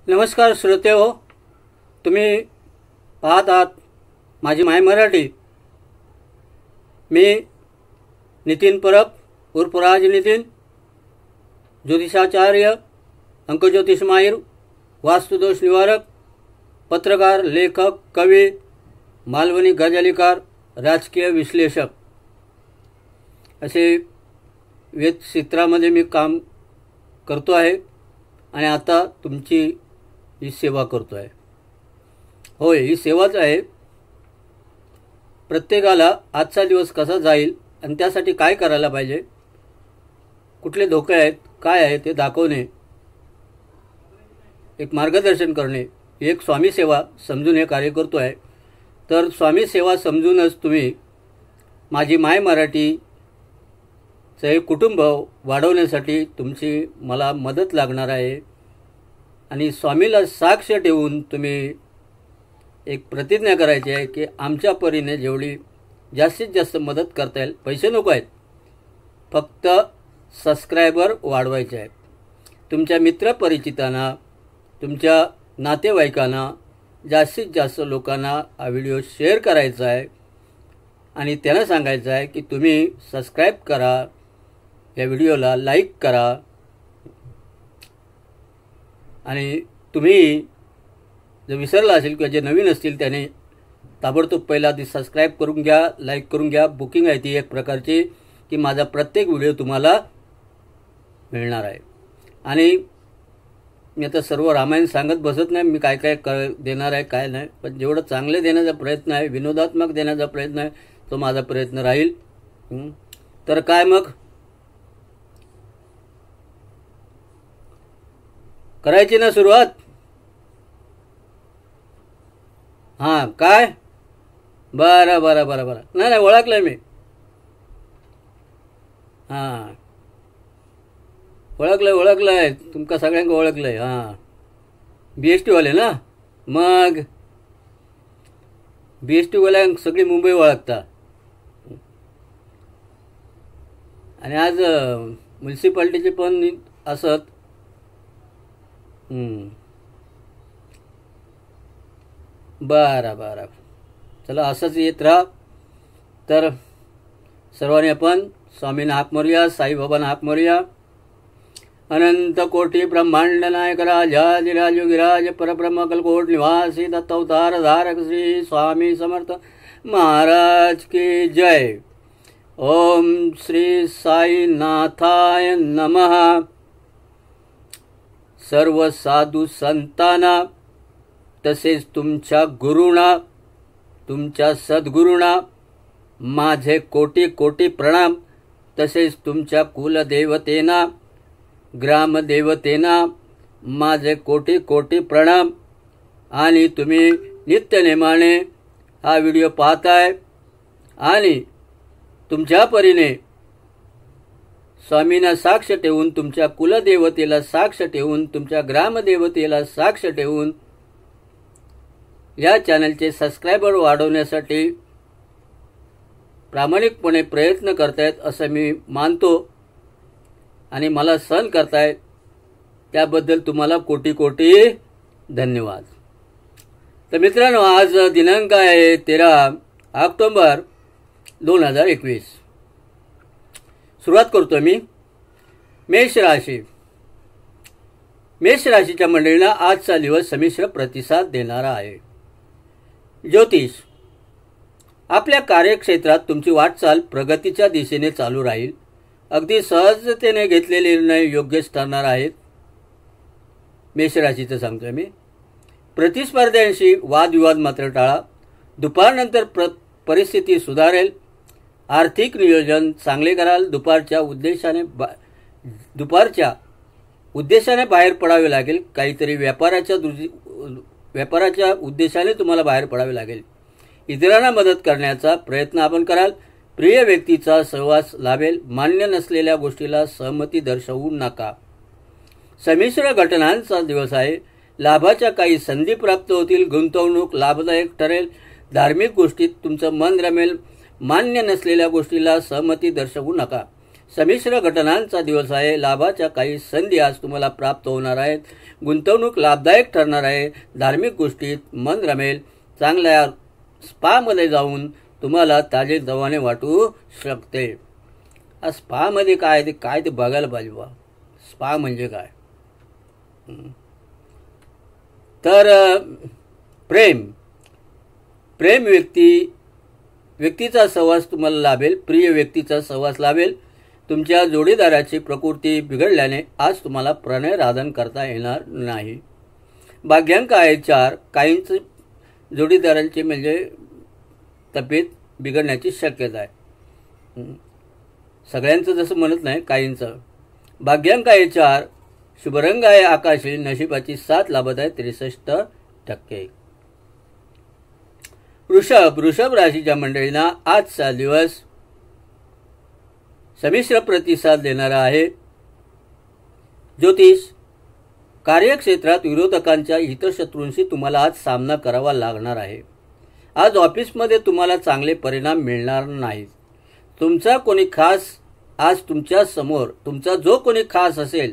नमस्कार श्रोतेहो, तुम्ही पाहत आहात माझी माय मराठी। मी नितीन परब उर्फ राज नितीन, ज्योतिषाचार्य, अंकज्योतिष माहिर, वास्तुदोष निवारक, पत्रकार, लेखक, कवी, मालवणी गझलिकार, राजकीय विश्लेषक असे वेद क्षेत्रामध्ये मी काम करतो आहे आणि आता तुमची ही सेवा करतो आहे। होय, ही सेवाच आहे। प्रत्येकाला आजचा दिवस कसा जाईल आणि त्यासाठी काय करायला पाहिजे, कुठले धोके आहेत, काय आहे ते दाखवणे, एक मार्गदर्शन करणे, एक स्वामी सेवा समजून हे कार्य करतो आहे। तर स्वामी सेवा समजूनच तुम्ही माझी माय मराठी चे कुटुंब वाढवण्यासाठी तुमची मला मदत लागणार आहे आणि स्वामीला साक्ष ठेवून तुम्ही एक प्रतिज्ञा करायची आहे की आमच्या परीने जेवढी जास्तीत जास्त मदत करता येईल, पैसे नको आहेत, फक्त सबस्क्रायबर वाढवायचे आहेत। तुमच्या मित्रपरिचितांना, तुमच्या नातेवाईकांना, जास्तीत जास्त लोकांना हा व्हिडिओ शेअर करायचा आहे आणि त्यांना सांगायचं आहे की तुम्ही सबस्क्राईब करा, या व्हिडिओला लाईक करा आणि तुम्ही जर विसरला असेल किंवा जे नवीन असतील त्याने ताबडतोब पहिला ती सबस्क्राईब करून घ्या, लाईक करून घ्या। बुकिंग आहे ती एक प्रकारची की माझा प्रत्येक व्हिडिओ तुम्हाला मिळणार आहे। आणि मी आता सर्व रामायण सांगत बसत नाही, मी काय काय देणार आहे काय नाही, पण जेवढं चांगले देण्याचा प्रयत्न आहे, विनोदात्मक देण्याचा प्रयत्न आहे, तो माझा प्रयत्न राहील। तर काय मग करायची ना सुरुवात? हां, काय? बरं बरं बरं बरं, नाही नाही ओळखलं मी। हां, ओळखलं आहे, तुमका सगळ्यांना ओळखलं आहे। हां, BST वाले ना? मग BST वाल्यांक सगळी मुंबई ओळखता। आणि आज म्युन्सिपाल्टीचे पण असत। बरं बरं, चला असंच येत राहा। तर सर्वांनी आपण स्वामींना हाक मारूया, साईबाबांना हाक मारूया। अनंत कोटी ब्रह्मांड नायक राजाधिराज योगीराज परब्रह्म कल्पकोट निवासी दत्त अवतार धारक श्री स्वामी समर्थ महाराज की जय। ओम श्री साईनाथाय नमः। सर्व साधू संतांना, तसेच तुमच्या गुरुना, तुमच्या सद्गुरूंना माझे कोटी कोटी प्रणाम। तसेच तुमच्या कुलदेवतेना, ग्रामदेवतेना माझे कोटी कोटी प्रणाम। आणि तुम्ही नित्यनेमाने हा व्हिडिओ पाहताय आणि तुमच्या परीने स्वामींना साक्ष ठेवून, तुमच्या कुलदेवतेला साक्ष ठेवून, तुमच्या ग्रामदेवतेला साक्ष ठेवून या चॅनलचे सबस्क्रायबर वाढवण्यासाठी प्रामाणिकपणे प्रयत्न करतायत असं मी मानतो आणि मला सहन करतायत त्याबद्दल तुम्हाला कोटी कोटी धन्यवाद। तर मित्रांनो, आज दिनांक आहे 13 ऑक्टोबर 2021। सुरुवात करतो मी। मेष राशी, मेष राशीच्या मंडळींना आजचा दिवस संमिश्र प्रतिसाद देणारा आहे। ज्योतिष, आपल्या कार्यक्षेत्रात तुमची वाटचाल प्रगतीच्या दिशेने चालू राहील। अगदी सहजतेने घेतलेले निर्णय योग्यच ठरणार आहेत। मेष राशीचं सांगतोय मी। प्रतिस्पर्ध्यांशी वादविवाद मात्र टाळा। दुपारनंतर परिस्थिती सुधारेल। आर्थिक नियोजन चांगले कराल। दुपारच्या उद्देशाने बाहेर पडावे लागेल। काहीतरी व्यापाराच्या उद्देशाने तुम्हाला बाहेर पडावे लागेल। इतरांना मदत करण्याचा प्रयत्न आपण कराल। प्रिय व्यक्तीचा सहवास लाभेल। मान्य नसलेल्या गोष्टीला सहमती दर्शवू नका। संमिश्र घटनांचा दिवस आहे। लाभाच्या काही संधी प्राप्त होतील। गुंतवणूक लाभदायक ठरेल। धार्मिक गोष्टीत तुमचं मन रमेल। मान्य नसलेल्या गोष्टीला सहमती दर्शवू नका। संमिश्र घटनांचा दिवस आहे. लाभाच्या काही संधी आज तुम्हाला प्राप्त होणार आहेत. गुंतवणूक लाभदायक ठरणार आहे. धार्मिक गोष्टीत मन रमेल. चांगल्या स्पामध्ये जाऊन तुम्हाला ताजेतवाने वाटू शकते. स्पामध्ये काय ते बघायला पाहिजे बा. स्पा म्हणजे काय. तर प्रेम व्यक्तीचा सहवास तुम्हाला लाभेल. प्रिय व्यक्तीचा सहवास लाभेल. तुमच्या जोडीदाराची प्रकृती बिघडल्याने आज तुम्हाला प्रणय राधन करता येणार नाही. भाग्यांक आहे 4. काहींच जोडीदारांची म्हणजे तब्येत बिघडण्याची शक्यता आहे. सगळ्यांचं जसं म्हणत नाही, काहींचं. भाग्यांक आहे 4. शुभरंग आहे आकाशी. नशिबाची 7 लाभत आहे 63%. वृषभ राशीच्या मंडळींना आजचा दिवस संमिश्र प्रतिसाद देणारा आहे. ज्योतिष कार्यक्षेत्रात विरोधकांच्या हितशत्रूंशी तुम्हाला आज सामना करावा लागणार आहे. आज ऑफिसमध्ये तुम्हाला चांगले परिणाम मिळणार नाहीत. तुमचा जो कोणी खास असेल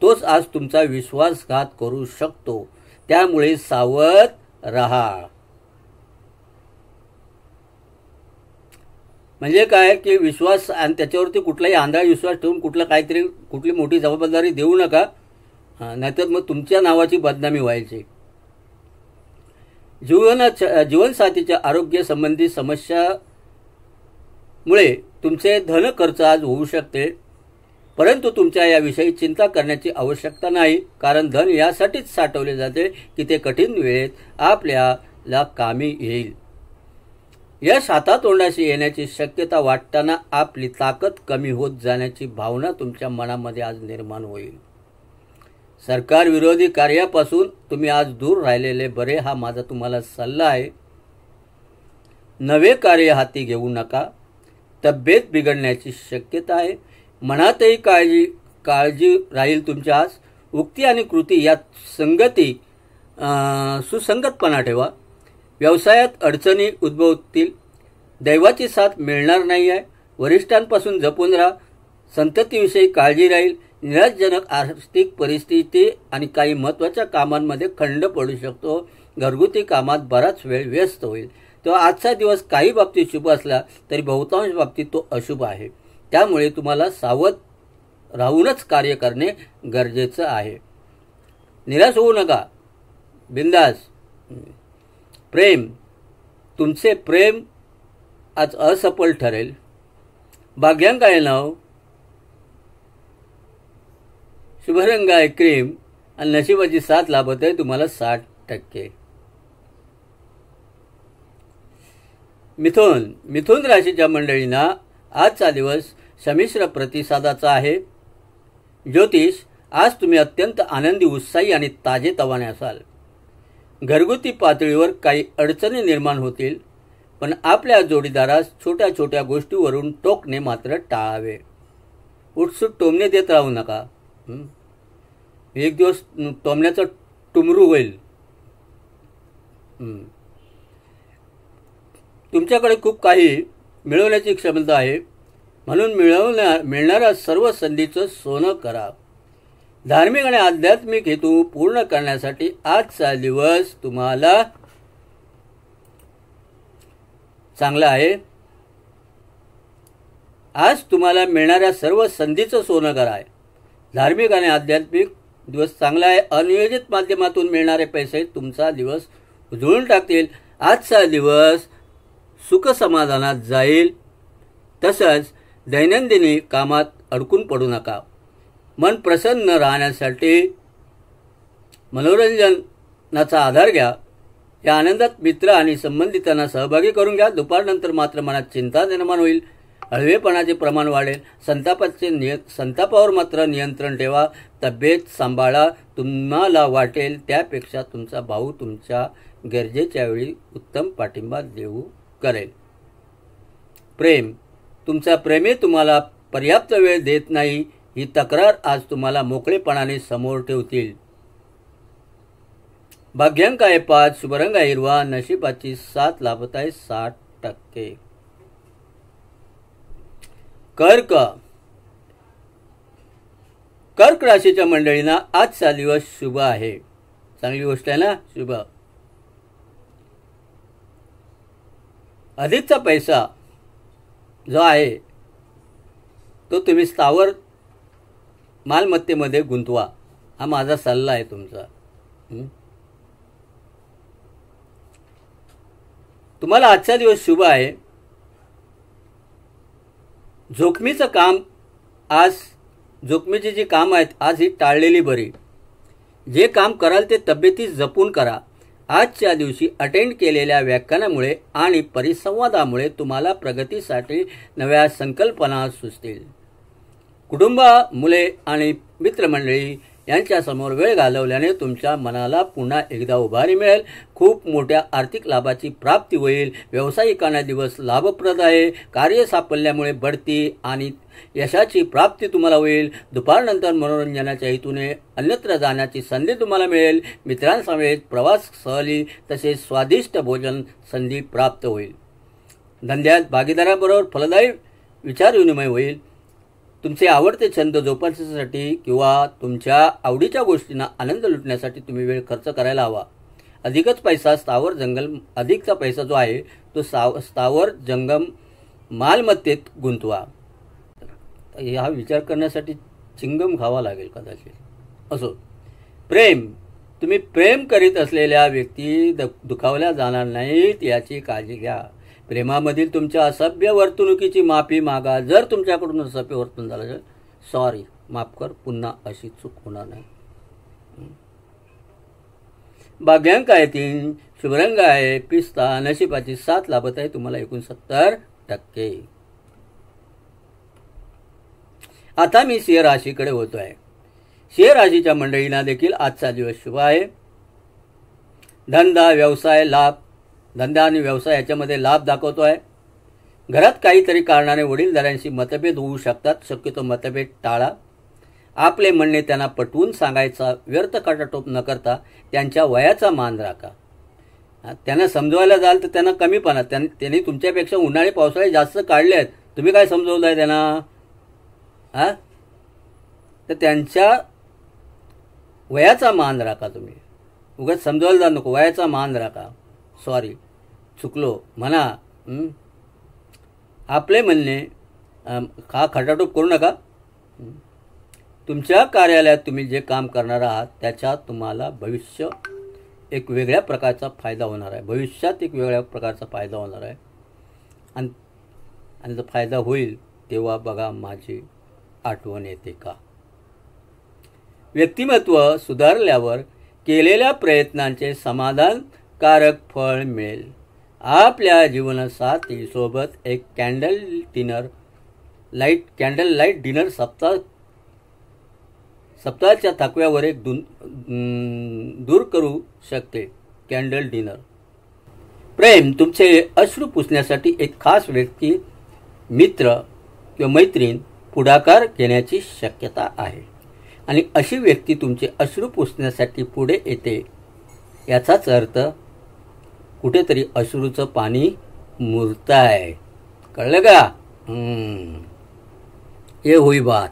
तोच आज तुमचा विश्वासघात करू शकतो. त्यामुळे सावध राहा. म्हणजे काय की विश्वास आणि त्याच्यावरती कुठलाही आंधळा विश्वास ठेवून कुठली मोठी जबाबदारी देऊ नका. नाहीतर मग तुमच्या नावाची बदनामी व्हायची. जीवनसाथीच्या आरोग्य संबंधी समस्यामुळे तुमचे धन खर्च आज होऊ शकते. परंतु तुमच्या याविषयी चिंता करण्याची आवश्यकता नाही. कारण धन यासाठीच साठवले जाते की ते कठीण वेळेत आपल्याला कामी येईल. यश हातातोंडाशी येण्याची शक्यता वाटताना आपली ताकद कमी होत जाण्याची भावना तुमच्या मनामध्ये आज निर्माण होईल. सरकार विरोधी कार्यापासून तुम्ही आज दूर राहिलेले बरे, हा माझा तुम्हाला सल्ला आहे. नवे कार्य हाती घेऊ नका. तब्येत बिघडण्याची शक्यता आहे. मनातही काळजी राहील तुमच्या. आज उक्ती आणि कृती यात सुसंगतपणा ठेवा. व्यवसायात अडचणी उद्भवतील. दैवाची साथ मिळणार नाही आहे. वरिष्ठांपासून जपून राहा. संततीविषयी काळजी राहील. निराशजनक आर्थिक परिस्थिती आणि काही महत्त्वाच्या कामांमध्ये खंड पडू शकतो. घरगुती कामात बराच वेळ व्यस्त होईल. तेव्हा आजचा दिवस काही बाबतीत शुभ असला तरी बहुतांश बाबतीत तो अशुभ आहे. त्यामुळे तुम्हाला सावध राहूनच कार्य करणे गरजेचं आहे. निराश होऊ नका. बिंदास. तुमचे प्रेम आज असफल ठरेल. भाग्यांक आहे 9. शुभरंग आहे क्रीम आणि नशिबाची 7 लाभत आहे तुम्हाला 60%. मिथुन राशीच्या मंडळींना आजचा दिवस संमिश्र प्रतिसादाचा आहे. ज्योतिष आज तुम्ही अत्यंत आनंदी, उत्साही आणि ताजेतवाने असाल. घरगुती पातळीवर काही अडचणी निर्माण होतील, पण आपल्या जोडीदारास छोट्या छोट्या गोष्टीवरून टोकणे मात्र टाळावे. उठसूट टोमणे देत राहू नका. एक दिवस टोमण्याचं टुमरू होईल. तुमच्याकडे खूप काही मिळवण्याची क्षमता आहे, म्हणून मिळणाऱ्या सर्व संधीचं सोनं करा. धार्मिक आणि आध्यात्मिक हेतू पूर्ण करण्यासाठी आजचा दिवस तुम्हाला चांगला आहे. आज तुम्हाला मिळणाऱ्या सर्व संधीचं सोनं करा. धार्मिक आणि आध्यात्मिक दिवस चांगला आहे. अनियोजित माध्यमातून मिळणारे पैसे तुमचा दिवस उजळून टाकतील. आजचा दिवस सुख समाधानात जाईल. तसंच दैनंदिनी कामात अडकून पडू नका. मन प्रसन्न राहण्यासाठी मनोरंजनाचा आधार घ्या. या आनंदात मित्र आणि संबंधितांना सहभागी करून घ्या. दुपारनंतर मात्र मनात चिंता निर्माण होईल. हळवेपणाचे प्रमाण वाढेल. संतापावर मात्र नियंत्रण ठेवा. तब्येत सांभाळा. तुम्हाला वाटेल त्यापेक्षा तुमचा भाऊ तुमच्या गरजेच्या वेळी उत्तम पाठिंबा देऊ करेल. तुमचा प्रेमी तुम्हाला पर्याप्त वेळ देत नाही, ही तक्रार आज तुम्हाला मोकळेपणाने समोर ठेवतील. भाग्यांक आहे 5. शुभरंग आहे हिरवा. नशिबाची 7 लाभत आहे 60%. कर्क राशीच्या मंडळींना आजचा दिवस शुभ आहे. चांगली गोष्ट आहे ना. शुभ. अधिकचा पैसा जो आहे तो तुम्ही स्थावर मालमत्तेमध्ये गुंतवा. हा माझा सल्ला आहे तुमचा. तुम्हाला आजचा दिवस शुभ आहे. जोखमीचं काम आज, जोखमीची जी कामं आहेत आज ही टाळलेली बरी. जे काम कराल ते तब्येती जपून करा. आजच्या दिवशी अटेंड केलेल्या व्याख्यानामुळे आणि परिसंवादामुळे तुम्हाला प्रगतीसाठी नव्या संकल्पना सुचतील. कुटुंब, मुले आणि मित्रमंडळी यांच्यासमोर वेळ घालवल्याने तुमच्या मनाला पुन्हा एकदा उभारी मिळेल. खूप मोठ्या आर्थिक लाभाची प्राप्ती होईल. व्यावसायिकांना दिवस लाभप्रद आहे. कार्य साफल्यामुळे बढती आणि यशाची प्राप्ती तुम्हाला होईल. दुपारनंतर मनोरंजनाच्या हेतूने अन्यत्र जाण्याची संधी तुम्हाला मिळेल. मित्रांसमवेत प्रवास, सहली तसेच स्वादिष्ट भोजन संधी प्राप्त होईल. धंद्यात भागीदाराबरोबर फलदायी विचारविनिमय होईल. तुमचे आवडते छंद जोपासण्यासाठी किंवा तुमच्या आवडीच्या गोष्टींना आनंद लुटण्यासाठी तुम्ही वेळ खर्च करायला हवा. अधिकचा पैसा जो आहे तो स्थावर जंगम मालमत्तेत गुंतवा. हा विचार करण्यासाठी चिंगम खावा लागेल कदाचित. असो. प्रेम. तुम्ही प्रेम करीत असलेल्या व्यक्ती दुखावल्या जाणार नाहीत याची काळजी घ्या. प्रेमामधील तुमच्या असभ्य वर्तणुकीची माफी मागा. जर तुमच्याकडून असभ्य वर्तन झालं तर सॉरी, माफ कर, पुन्हा अशी चूक होणार नाही. भाग्यांक आहे 3, शुभरंग आहे पिस्ता, नशिबाची 7 लाभत आहे तुम्हाला 69%. आता मी सिंह राशीकडे होतोय. सिंह राशीच्या मंडळींना देखील आजचा दिवस शुभ आहे. धंदा, व्यवसाय, लाभ. धंदा आणि व्यवसाय याच्यामध्ये लाभ दाखवतो आहे. घरात काहीतरी कारणाने वडीलधाऱ्यांशी मतभेद होऊ शकतात. शक्यतो मतभेद टाळा. आपले म्हणणे त्यांना पटवून सांगायचा. व्यर्थ काटाटोप न करता त्यांच्या वयाचा मान राखा. त्यांना समजवायला जाल तर त्यांना कमीपणा. त्यांनी तुमच्यापेक्षा उन्हाळे पावसाळे जास्त काढले आहेत. तुम्ही काय समजवलं आहे त्यांना? तर त्यांच्या वयाचा मान राखा. तुम्ही उगाच समजवायला जा नको. वयाचा मान राखा. सॉरी, चुकलो म्हणा. आपले म्हणणे हा खटाटोप करू नका. तुमच्या कार्यालयात तुम्ही जे काम करणार आहात त्याच्यात तुम्हाला भविष्य एक वेगळ्या प्रकारचा फायदा होणार आहे. भविष्यात एक वेगळ्या प्रकारचा फायदा होणार आहे. आणि जर फायदा होईल तेव्हा बघा माझी आठवण येते का. व्यक्तिमत्व सुधारल्यावर केलेल्या प्रयत्नांचे समाधानकारक फळ मिळेल. आपल्या जीवनसाथी सोबत एक कॅन्डल लाईट डिनर सप्ताहाच्या थकव्यावर एक दूर करू शकते. Candle dinner. प्रेम. तुमचे अश्रू पुसण्यासाठी एक खास व्यक्ती, मित्र किंवा मैत्रीण पुढाकार घेण्याची शक्यता आहे आणि अशी व्यक्ती तुमचे अश्रू पुसण्यासाठी पुढे येते. याचाच अर्थ कुठेतरी अश्रूचं पाणी मुरत आहे. कळलं का? हे होई बात.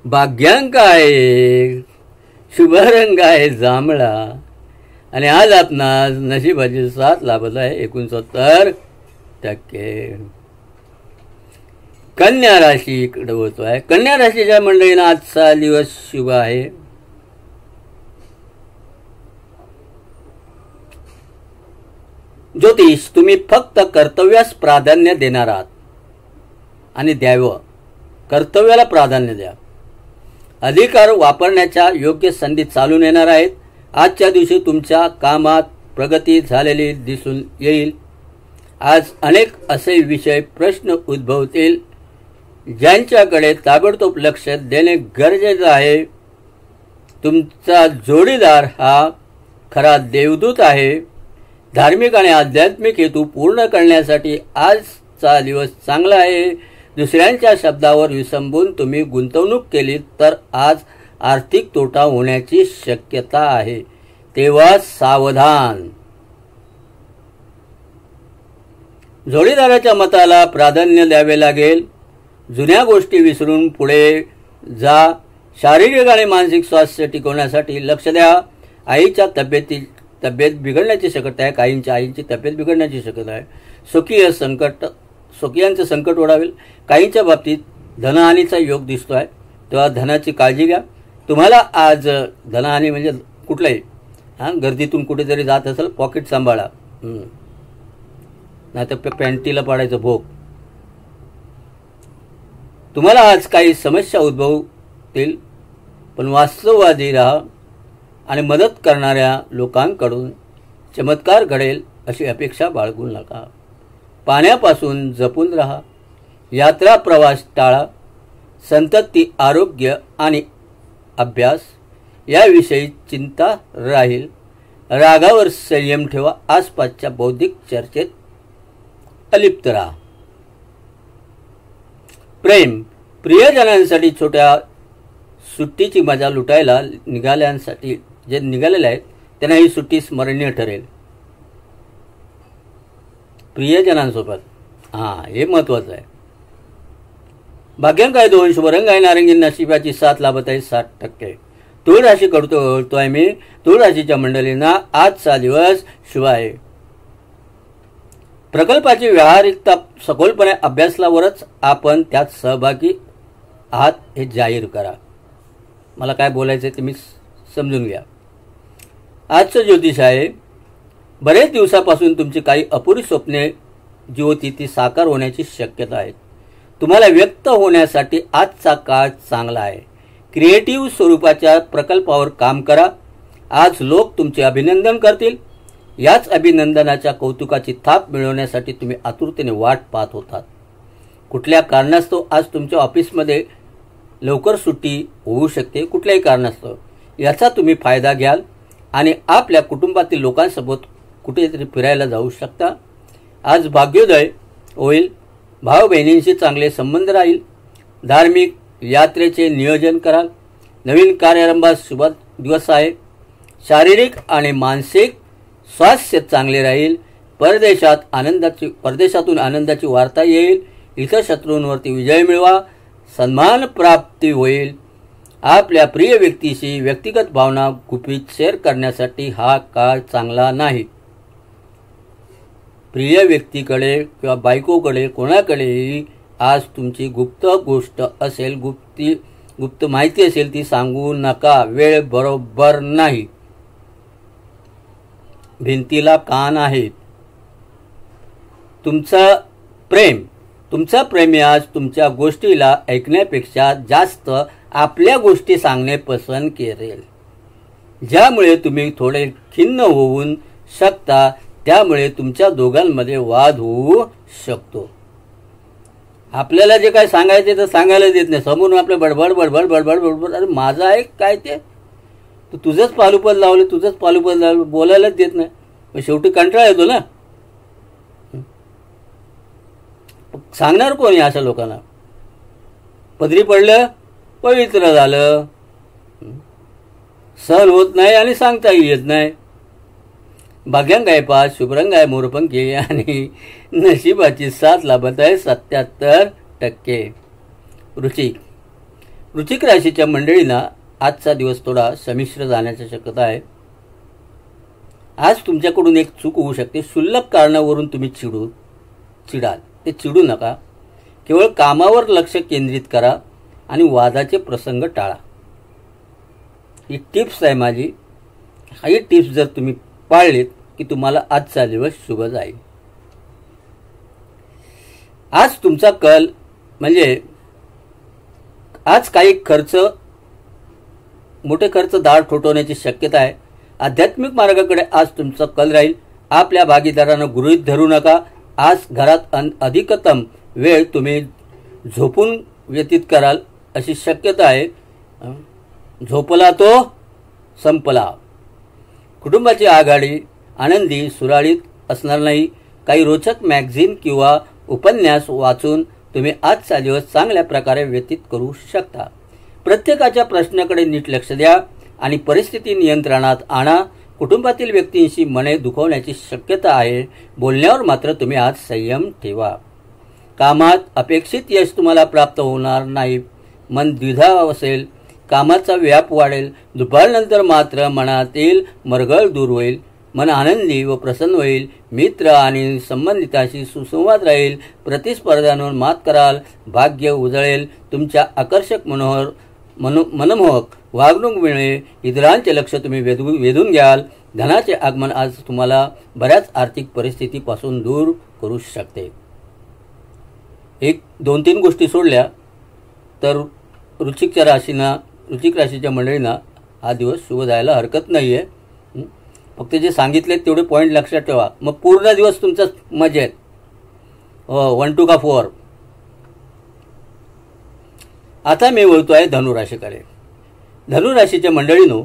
भाग्यांक आहे, शुभ रंग आहे जांभळा आणि आज आपणास नशिबाची 7 लाभत आहे 69%. कन्या राशीकडे होतो आहे. कन्या राशीच्या मंडळींना आजचा दिवस शुभ आहे. ज्योतिष. तुम्ही फक्त कर्तव्यास प्राधान्य देणार आहात आणि द्यावं. कर्तव्याला प्राधान्य द्या. अधिकार वापरण्याच्या योग्य संधी चालून येणार आहेत. आजच्या दिवशी तुमच्या कामात प्रगती झालेली दिसून येईल. आज अनेक असे विषय प्रश्न उद्भवतील ज्यांच्याकडे ताबडतोब लक्ष देणे गरजेचे आहे. तुमचा जोडीदार हा खरा देवदूत आहे. धार्मिक आणि आध्यात्मिक हेतू पूर्ण करण्यासाठी आजचा दिवस चांगला आहे. दुसऱ्यांच्या शब्दावर विसंबून तुम्ही गुंतवणूक केली तर आज आर्थिक तोटा होण्याची शक्यता आहे. तेव्हा सावधान. जोडीदाराच्या मताला प्राधान्य द्यावे लागेल. जुन्या गोष्टी विसरून पुढे जा. शारीरिक आणि मानसिक स्वास्थ्य टिकवण्यासाठी लक्ष द्या. आईच्या तब्येत बिघडण्याची शक्यता आहे. आईची तब्येत बिघडण्याची शक्यता आहे. स्वकीयांचं संकट ओढावेल. काहींच्या बाबतीत धनहानीचा योग दिसतो आहे, तेव्हा धनाची काळजी घ्या. तुम्हाला आज धनहानी म्हणजे कुठलाही गर्दीतून कुठेतरी जात असेल पॉकेट सांभाळा, नाही तर पॅन्टीला पाडायचं भोग. तुम्हाला आज काही समस्या उद्भवतील, पण वास्तववादी राहा आणि मदत करणाऱ्या लोकांकडून चमत्कार घडेल अशी अपेक्षा बाळगू नका. पाण्यापासून जपून राहा. यात्रा प्रवास टाळा. संतती, आरोग्य आणि अभ्यास याविषयी चिंता राहील. रागावर संयम ठेवा. आसपासच्या बौद्धिक चर्चेत अलिप्त राहा. प्रेम, प्रियजनांसाठी छोट्या सुट्टीची मजा लुटायला निघाल्यांसाठी जे निघालेले आहेत त्यांना ही सुट्टी स्मरणीय ठरेल. प्रियजनांसोबत हे महत्वाचं आहे. भाग्यांक आहे 2, शुभ रंग आहे नारंगी, नशिबाची साथ लाभत आहे 60%. तुळ राशी ओळखतोय मी. तुळ राशीच्या मंडळींना आजचा दिवस शुभ आहे. प्रकल्पाची व्यावहारिकता सखोलपणे अभ्यासल्यावरच आपण त्यात सहभागी आहात हे जाहीर करा. मला काय बोलायचं ते मी समजून घ्या. आजचं ज्योतिष आहे. बरेच दिवसापासून तुमची काही अपुरी स्वप्ने जी होती ती साकार होण्याची शक्यता आहे. तुम्हाला व्यक्त होण्यासाठी आजचा काळ चांगला आहे. क्रिएटिव्ह स्वरूपाच्या प्रकल्पावर काम करा. आज लोक तुमचे अभिनंदन करतील. याच अभिनंदनाच्या कौतुकाची थाप मिळवण्यासाठी तुम्ही आतुरतेने वाट पाहत होतात. कुठल्या कारणास्तव आज तुमच्या ऑफिसमध्ये लवकर सुट्टी होऊ शकते. कुठल्याही कारणास्तव याचा तुम्ही फायदा घ्याल आणि आपल्या कुटुंबातील लोकांसोबत कुठेतरी फिरायला जाऊ शकता. आज भाग्योदय होईल. भाऊ बहिणींशी चांगले संबंध राहील. धार्मिक यात्रेचे नियोजन कराल. नवीन कार्यारंभास शुभ दिवस आहे. शारीरिक आणि मानसिक स्वास्थ्य चांगले राहील. परदेशातून आनंदाची वार्ता येईल. इतर शत्रूंवरती विजय मिळवा. सन्मान प्राप्ती होईल. आपल्या प्रिय व्यक्तीशी व्यक्तिगत भावना गुपित शेअर करण्यासाठी हा काळ चांगला नाही. प्रिय व्यक्तीकडे किंवा बायकोकडे कोणाकडेही आज तुमची गुप्त गोष्ट असेल, गुप्त माहिती असेल ती सांगू नका. वेळ बरोबर नाही. भिंतीला कान आहेत. तुमचा प्रेमी आज तुमच्या गोष्टीला ऐकण्यापेक्षा जास्त आपल्या गोष्टी सांगणे पसंत करेल, ज्यामुळे तुम्ही थोडे खिन्न होऊन शकता. त्यामुळे तुमच्या दोघांमध्ये वाद होऊ शकतो. आपल्याला जे काय सांगायचे तर सांगायला देत नाही. समोरून आपले बडबड बडबड बडबड बडबड. अरे माझं आहे काय ते, तू तुझंच पालुपद लावलं बोलायलाच देत नाही. मग शेवटी कंटाळा येतो ना. सांगणार कोणी अशा लोकांना? पदरी पडलं, पवित्र झालं, सहन होत नाही आणि सांगताही येत नाही. भाग्यांक आहे 5, शुभरंग आहे मोरपंखी आणि नशिबाची साथ लाभत आहे 77%. वृश्चिक राशीच्या मंडळींना आजचा दिवस थोडा संमिश्र जाण्याची शक्यता आहे. आज तुमच्याकडून एक चूक होऊ शकते. क्षुल्लक कारणावरून तुम्ही चिडाल. ते चिडू नका. केवळ कामावर लक्ष केंद्रित करा आणि वादाचे प्रसंग टाळा. ही टिप्स आहे माझी. ही टिप्स जर तुम्ही पाळलीत की तुम्हाला आजचा दिवस शुभ जाईल. आज तुमचा कल म्हणजे आज काही मोठे खर्च दाढ ठोठवण्याची शक्यता आहे. आध्यात्मिक मार्गाकडे आज तुमचा कल राहील. आपल्या भागीदारांना गृहीत धरू नका. आज घरात अधिकतम वेळ तुम्ही झोपून व्यतीत कराल अशी शक्यता आहे. झोपला तो संपला. कुटुंबाची आघाडी आनंदी सुरळीत असणार नाही. काही रोचक मॅगझिन किंवा उपन्यास वाचून तुम्ही आजचा दिवस चांगल्या प्रकारे व्यतीत करू शकता. प्रत्येकाच्या प्रश्नाकडे नीट लक्ष द्या आणि परिस्थिती नियंत्रणात आणा. कुटुंबातील व्यक्तींशी मने दुखवण्याची शक्यता आहे. बोलण्यावर मात्र तुम्ही आज संयम ठेवा. कामात अपेक्षित यश तुम्हाला प्राप्त होणार नाही. मन द्विधा असेल. कामाचा व्याप वाढेल. दुपारनंतर मात्र मनातील मरगळ दूर होईल. मन आनंदी व प्रसन्न होईल. मित्र आणि संबंधितांशी सुसंवाद राहील. प्रतिस्पर्धांवर मात कराल. भाग्य उजळेल. तुमच्या आकर्षक मनमोहक वागणुकीमुळे इतरांचे लक्ष तुम्ही वेधून घ्याल. धनाचे आगमन आज तुम्हाला बऱ्याच आर्थिक परिस्थितीपासून दूर करू शकते. 2-3 गोष्टी सोडल्या तर वृश्चिक राशीच्या मंडळींना हा दिवस शुभ जायला हरकत नाही आहे. फक्त जे सांगितले तेवढे पॉईंट लक्षात ठेवा. मग पूर्ण दिवस तुमचा मजेत. 1 2 का 4. आता मी बोलतो आहे धनुराशीकडे. धनुराशीच्या मंडळींनो,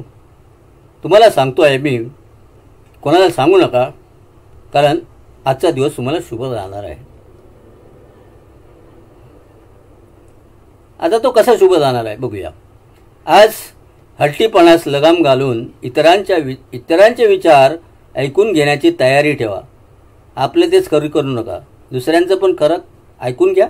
तुम्हाला सांगतो आहे मी, कोणाला सांगू नका, कारण आजचा दिवस तुम्हाला शुभ राहणार आहे. आता तो कसा शुभ जाणार आहे बघूया. आज हट्टीपणास लगाम घालून इतरांचे विचार ऐकून घेण्याची तयारी ठेवा. आपले तेच करू नका. दुसऱ्यांचं पण खरं ऐकून घ्या.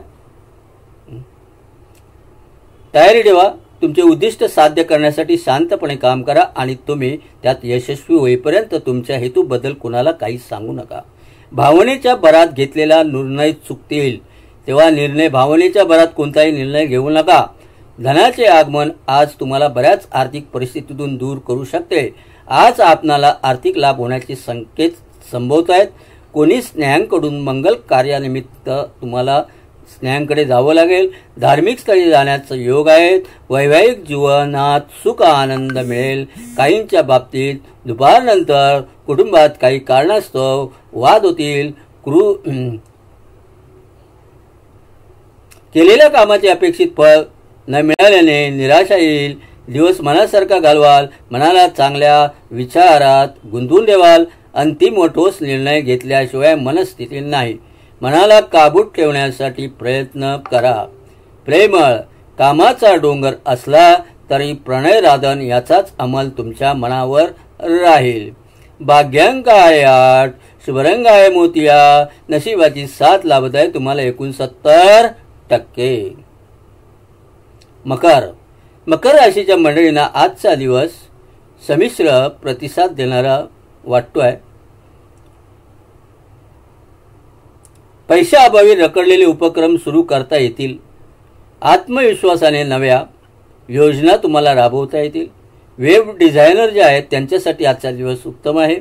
तयारी ठेवा. तुमचे उद्दिष्ट साध्य करण्यासाठी शांतपणे काम करा आणि तुम्ही त्यात यशस्वी होईपर्यंत तुमच्या हेतूबद्दल कुणाला काही सांगू नका. भावनेच्या भरात घेतलेला निर्णय चुकतील, तेव्हा भावनेच्या भरात कोणताही निर्णय घेऊ नका. धनाचे आगमन आज तुम्हाला बऱ्याच आर्थिक परिस्थितीतून दूर करू शकते. आज आपणाला आर्थिक लाभ होण्याचे संकेत संभवत आहेत. कोणी स्नेहांकडून मंगल कार्यानिमित्त तुम्हाला स्नेहांकडे जावं लागेल. धार्मिक स्थळी जाण्याचा योग आहेत. वैवाहिक जीवनात सुख आनंद मिळेल. काहींच्या बाबतीत दुपारनंतर कुटुंबात काही कारणास्तव वाद होतील. केलेल्या कामाचे अपेक्षित फळ न मिळाल्याने निराशा येईल. दिवस मनासारखा घालवाल. मनाला चांगल्या विचारात गुंतवून ठेवाल. अंतिम व ठोस निर्णय घेतल्याशिवाय मनस्थिती नाही. मनाला काबूत ठेवण्यासाठी प्रयत्न करा. प्रेमळ कामाचा डोंगर असला तरी प्रणय राधन याचाच अंमल तुमच्या मनावर राहील. भाग्यांक आहे 8. शुभरंग आहे मोतिया. नशिबाची साथ लाभत आहे तुम्हाला 69%. मकर राशीच्या मंडळींना आजचा दिवस संमिश्र प्रतिसाद देणारा वाटतोय. पैशाअभावी रखडलेले उपक्रम सुरू करता येतील. आत्मविश्वासाने नव्या योजना तुम्हाला राबवता येतील. वेब डिझायनर जे आहेत त्यांच्यासाठी आजचा दिवस उत्तम आहे.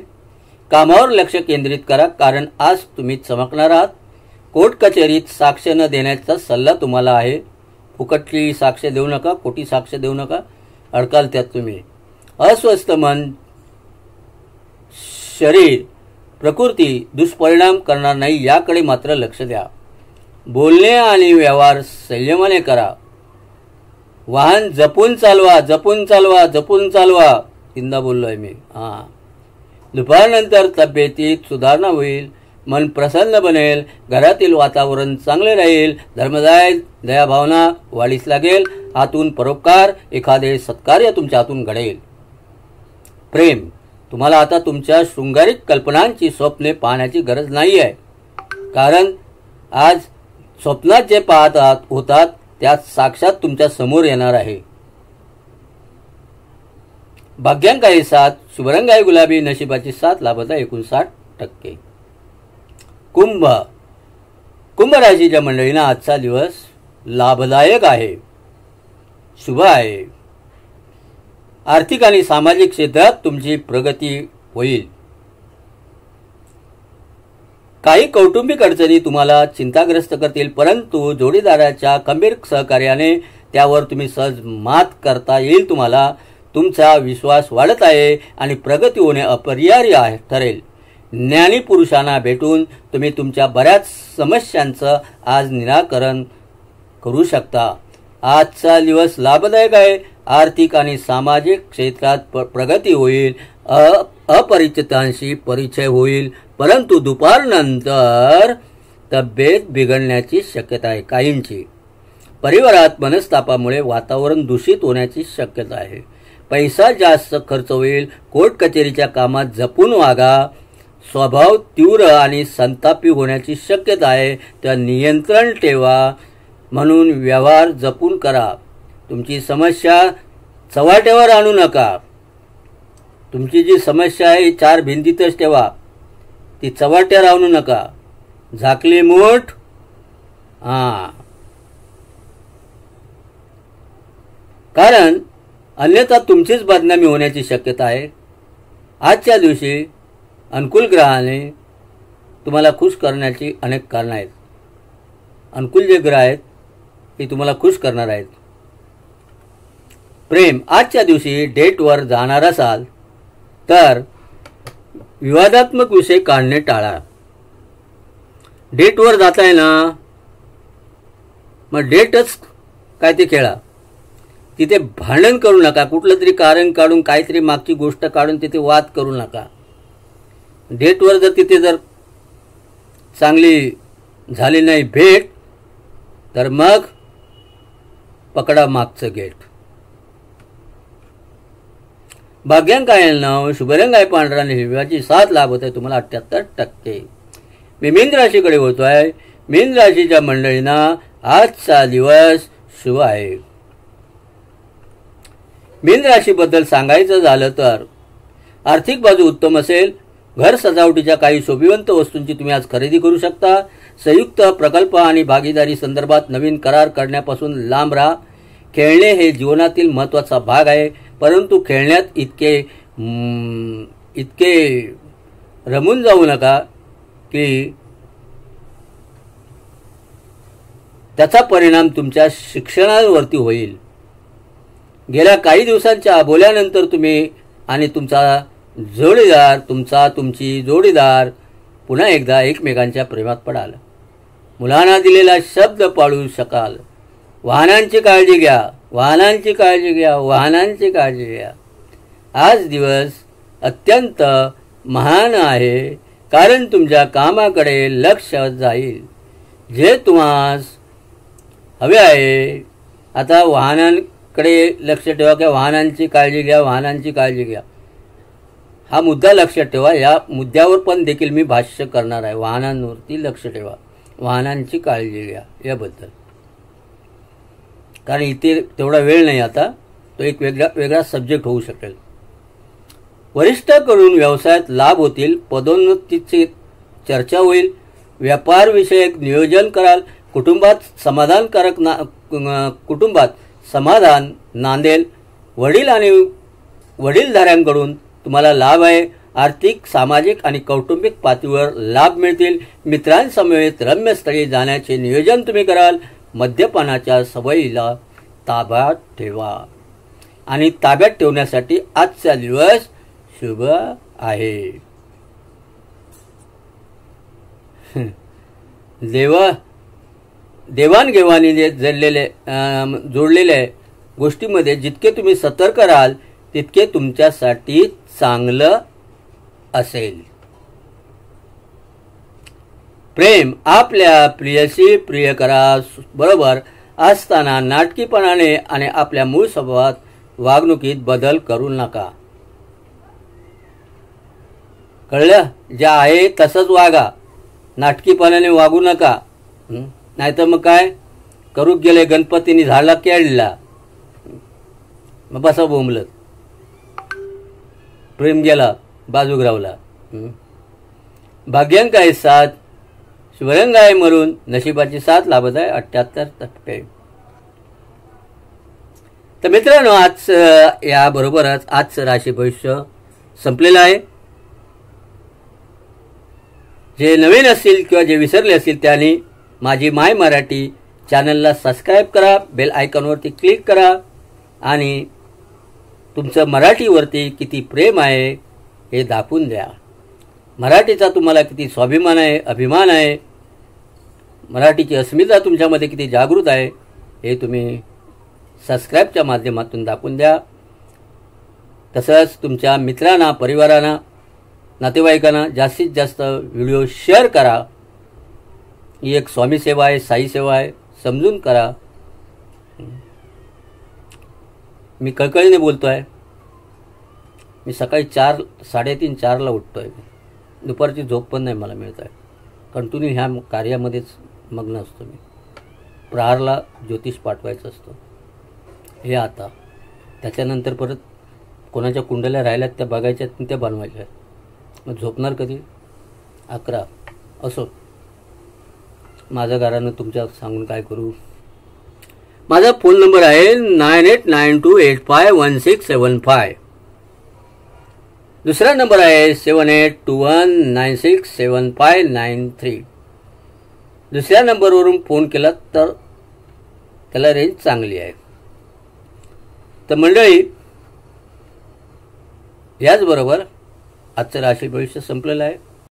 कामावर लक्ष केंद्रित करा, कारण आज तुम्ही चमकणार आहात. कोर्ट कचेरीत साक्ष न देण्याचा सल्ला तुम्हाला आहे. फुकटची साक्ष देऊ नका, खोटी साक्ष देऊ नका, अडकाल त्यात तुम्ही. अस्वस्थ मन, शरीर, प्रकृती दुष्परिणाम करणार नाही याकडे मात्र लक्ष द्या. बोलणे आणि व्यवहार संयमाने करा. वाहन जपून चालवा, जपून चालवा, जपून चालवा. तीनदा बोललोय मी. दुपारनंतर तब्येतीत सुधारणा होईल. मन प्रसन्न बनेल. घरातील वातावरण चांगले राहील. दयाभावना वाढीस लागेल. हातून परोपकार, एखादे सत्कार्य तुमच्या हातून घडेल. प्रेम, तुम्हाला आता तुमच्या शृंगारिक कल्पनांची स्वप्ने पाहण्याची गरज नाही आहे, कारण आज स्वप्नात जे पाहत होतात त्यात साक्षात तुमच्या समोर येणार आहे. भाग्यांक आहे 7. शुभरंग आहे गुलाबी. नशिबाची साथ लाभत आहे 59%. कुंभ राशीच्या मंडळींना आजचा दिवस लाभदायक आहे, शुभ आहे. आर्थिक आणि सामाजिक क्षेत्रात तुमची प्रगती होईल. काही कौटुंबिक अडचणी तुम्हाला चिंताग्रस्त करतील, परंतु जोडीदाराच्या खंबीर सहकार्याने त्यावर तुम्ही सहज मात करता येईल. तुम्हाला तुमचा विश्वास वाढत आहे आणि प्रगती होणे अपरिहार्य ठरेल. ज्ञानी पुरुषांना भेटून तुम्ही तुमच्या बऱ्याच समस्यांचं आज निराकरण करू शकता. आजचा दिवस लाभदायक आहे. आर्थिक आणि सामाजिक क्षेत्रात प्रगती होईल. अपरिचितांशी परिचय होईल, परंतु दुपारनंतर तब्येत बिघडण्याची शक्यता आहे. काहींची परिवारात मनस्तापामुळे वातावरण दूषित होण्याची शक्यता आहे. पैसा जास्त खर्च होईल. कोर्ट कचेरीच्या कामात जपून वागा. स्वभाव तीव्र आणि संतापी होण्याची शक्यता आहे, त्या नियंत्रण ठेवा. म्हणून व्यवहार जपून करा. तुमची समस्या चव्हाट्यावर आणू नका. तुमची जी समस्या आहे 4 भिंतीतच ठेवा, ती चव्हाट्यावर आणू नका. झाकली मूठ, कारण अन्यथा तुमचीच बदनामी होण्याची शक्यता आहे. आजच्या दिवशी अनुकूल ग्रहाने तुम्हाला खुश करण्याची अनेक कारणं आहेत. अनुकूल जे ग्रह आहेत ते तुम्हाला खुश करणार आहेत. प्रेम, आजच्या दिवशी डेटवर जाणार असाल तर विवादात्मक विषय काढणे टाळा. डेटवर जाताय ना, मग डेटच काय ते खेळा. तिथे भांडण करू नका. कुठलं तरी कारण काढून काहीतरी मागची गोष्ट काढून तिथे वाद करू नका. डेटवर जर तिथे जर चांगली झाली नाही भेट, तर मग पकडा मागचं गेट. भाग्यांक आहे नाव, शुभरंग आहे पांढरा आणि हिरव्याची साथ लाभ होत आहे तुम्हाला 78%. मी मीन राशीकडे होतोय. मीन राशीच्या मंडळींना आजचा दिवस शुभ आहे. मीन राशीबद्दल सांगायचं झालं तर आर्थिक बाजू उत्तम असेल. घर सजावटीच्या काही शोभिवंत वस्तूंची तुम्ही आज खरेदी करू शकता. संयुक्त प्रकल्प आणि भागीदारी संदर्भात नवीन करार करण्यापासून लांब राहा. खेळणे हे जीवनातील महत्त्वाचा भाग आहे, परंतु खेळण्यात इतके रमून जाऊ नका की त्याचा परिणाम तुमच्या शिक्षणावरती होईल. गेल्या काही दिवसांच्या बोलल्यानंतर तुम्ही आणि तुमचा जोडीदार तुमची जोडीदार पुन्हा एकदा एकमेकांच्या प्रेमात पडाल. मुलांना दिलेला शब्द पाळू शकाल. वाहनांची काळजी घ्या, वाहनांची काळजी घ्या, वाहनांची काळजी घ्या. आज दिवस अत्यंत महान आहे, कारण तुमच्या कामाकडे लक्ष जाईल जे तुम्हास हवे आहे. आता वाहनांकडे लक्ष ठेवा किंवा वाहनांची काळजी घ्या, वाहनांची काळजी घ्या. हा मुद्दा लक्षात ठेवा. या मुद्द्यावर पण देखील मी भाष्य करणार आहे. वाहनांवरती लक्ष ठेवा, वाहनांची काळजी घ्या याबद्दल. कारण इथे तेवढा वेळ नाही. आता तो एक वेगळा सब्जेक्ट होऊ शकेल. वरिष्ठांकडून व्यवसायात लाभ होतील. पदोन्नतीची चर्चा होईल. व्यापारविषयक नियोजन कराल. कुटुंबात समाधान नांदेल. वडील आणि वडीलधाऱ्यांकडून तुम्हाला लाभ आहे. आर्थिक, सामाजिक आणि कौटुंबिक पातळीवर लाभ मिळतील. मित्रांसमवेत रम्यस्थळी जाण्याचे नियोजन तुम्ही कराल. मद्यपानाच्या सवयीला ताब्यात ठेवा आणि ताब्यात ठेवण्यासाठी आजचा दिवस शुभ आहे. देवाणघेवाणीने जोडलेल्या गोष्टीमध्ये जितके तुम्ही सतर्क राहाल तितके तुमच्यासाठी चांगलं असेल. प्रेम, आपल्या प्रियसी प्रियकरा बरोबर असताना नाटकीपणाने आणि आपल्या मूळ स्वभावात वागणुकीत बदल करू नका. कळलं? जे आहे तसंच वागा. नाटकीपणाने वागू नका. नाहीतर मग काय करू गेले, गणपतीने झाडला केळला, मग बसा बोंबलत. प्रेम गेला बाजूग्रावला. भाग्यांक आहे 7, शुभरंग आहे मरून, नशिबाची साथ लाभत आहे 78%. तर मित्रांनो, आज याबरोबरच आजचं राशी भविष्य संपलेलं आहे. जे नवीन असतील किंवा जे विसरले असतील त्यांनी माझी माय मराठी चॅनलला सबस्क्राईब करा. बेल आयकॉनवरती क्लिक करा आणि तुमचं मराठीवरती किती प्रेम आहे हे दाखवून द्या. मराठीचा तुम्हाला किती स्वाभिमान आहे, अभिमान आहे, मराठीची अस्मिता तुमच्यामध्ये किती जागृत आहे हे तुम्ही सबस्क्राईबच्या माध्यमातून दाखवून द्या. तसंच तुमच्या मित्रांना, परिवारांना, नातेवाईकांना जास्तीत जास्त व्हिडिओ शेअर करा. ही एक स्वामी सेवा आहे, साई सेवा आहे, समजून करा. मी कळकळीने बोलतो आहे. मी सकाळी 4, 3:30, 4ला उठतो आहे. दुपारची झोप पण नाही मला मिळत आहे. कंटिन्यू ह्या कार्यामध्येच मग्न असतो मी. प्रहारला ज्योतिष पाठवायचं असतं हे आता. त्याच्यानंतर परत कोणाच्या कुंडल्या राहिल्यात त्या बघायच्यात आणि त्या बनवायच्या. मग झोपणार कधी? 11. असो, माझं घरानं तुमच्या सांगून काय करू. माझा फोन नंबर आहे 9892851675. दुसरा नंबर आहे 7821967593. दुसऱ्या नंबरवरून फोन केला तर त्याला रेंज चांगली आहे. तर मंडळी, याचबरोबर आजचं राशी भविष्य संपलेलं आहे.